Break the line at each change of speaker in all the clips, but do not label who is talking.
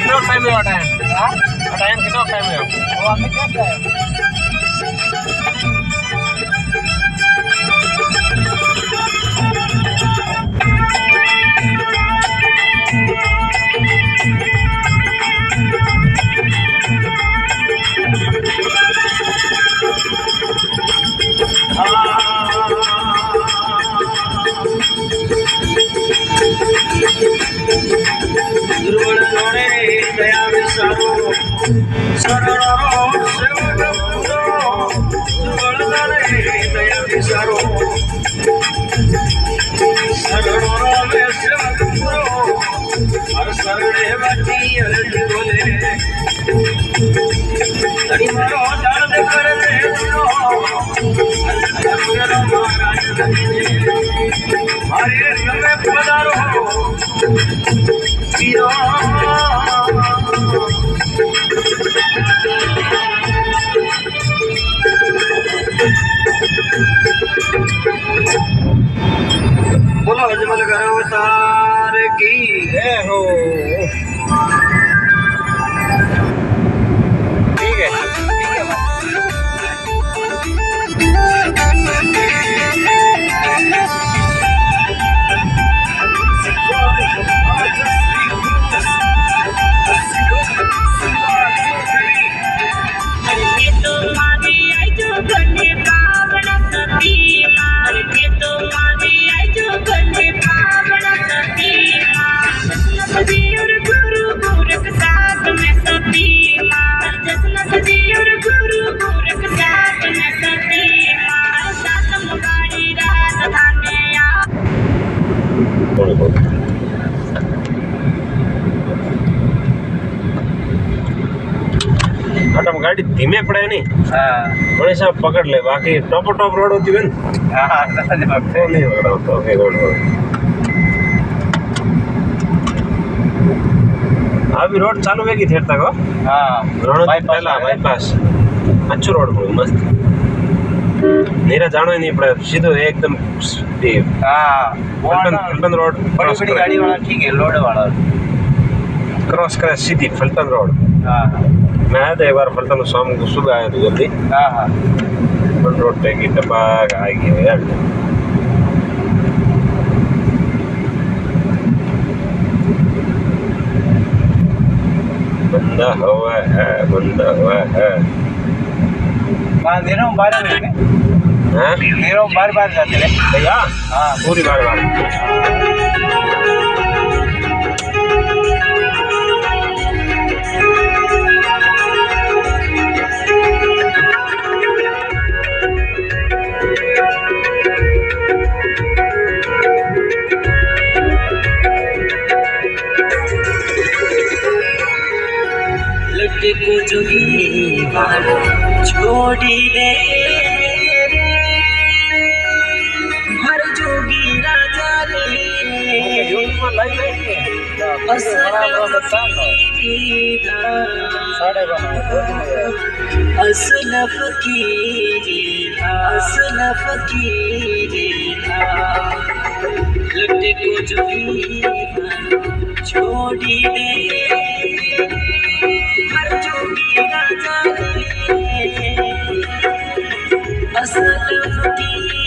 कितना टाइम है टाइम कितना टाइम है
वो हमें कैसा है
दुर्बल जोड़े दया विसारो शरणो सेवक दुर्बल जोड़े दया विसारो शरणो में सेवक हर शरणे बाटी हरि बोले हरि मारो दर्द कर दे हरे समय पधारो पीरो बोलो अजमल घर अवतार की जय हो ठीक है गाड़ी धीमे पड़े नहीं बड़े साहब पकड़ ले बाकी टॉप रोड होती है ना नहीं अभी रोड चालू है कि थिएटर तक पहला बाईपास अच्छो रोड मस्त नीरा जानो ही नहीं पड़े सीधो एकदम फल्टन रोड बड़ी गाड़ी वाला ठीक है लोड वाला क्रॉस करे सीधी फल्टन रोड मैं आया था एक बार फल्टन शाम को सुबह आया था जल्दी रोड पे की टपाक आएगी यार बंदा हुआ है दे रहा हूँ बार बार जाते हैं भैया हाँ पूरी बार को जोगी छोड़ी रे हर जोगी राजा रे असल फकीरी लट्टे को जोगी छोड़ी रे हर जोगी राजा रे असल फकीरी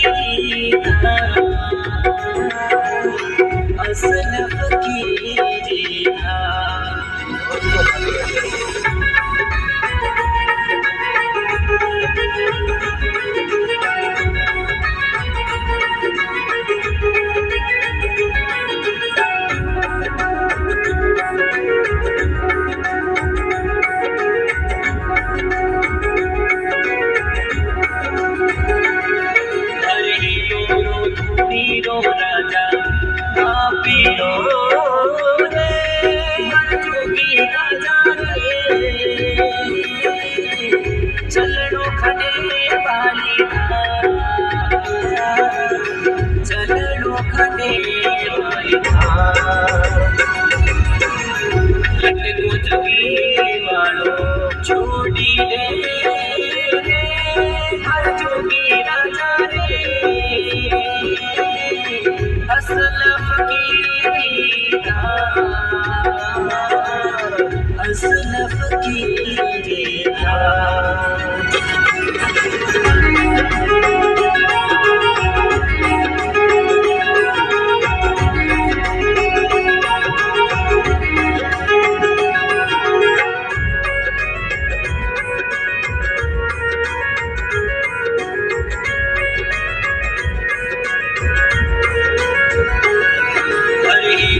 सुन फकीरे था।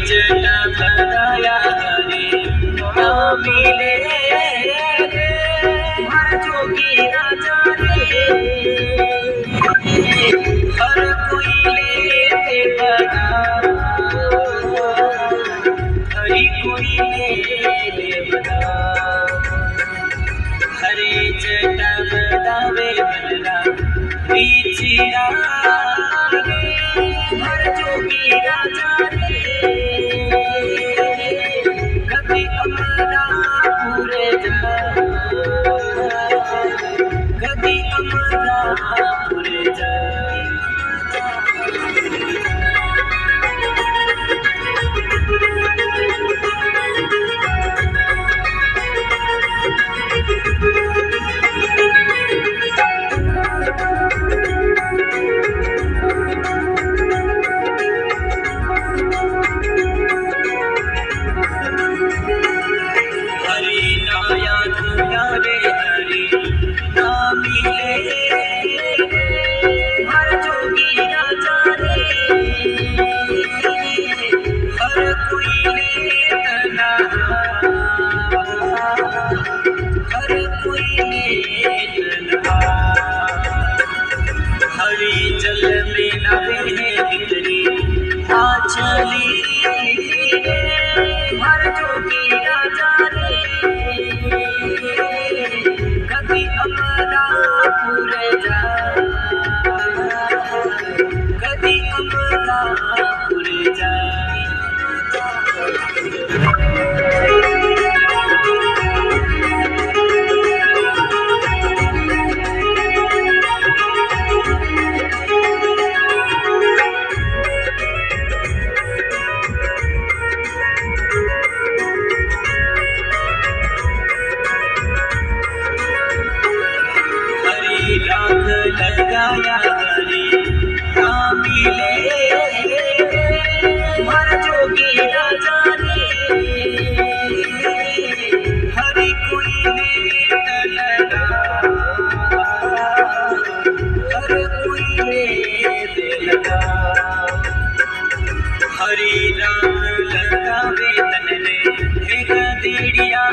जटा भराया हरे मिले हर जोगी राजा रे, हर कोई ले बना, हरी कोई ले बना। हरे जटा भरावे बलरा बीचिया रे, हर जोगी राजा रे, कभी अमरा पूरे जा, कभी अमरा पूरे जा। हरी जल में नवे बिखरी आचली, हर जोगी राजा रे, कभी अमरा पूरे जा, कभी अमरा पूरे जा। राग लगाया हरे मिले हर जोगी राजा रे, हरि कोई ले लगा, हर कोई ले लगा। हरि राग लगावे तन रे हेगा देड़िया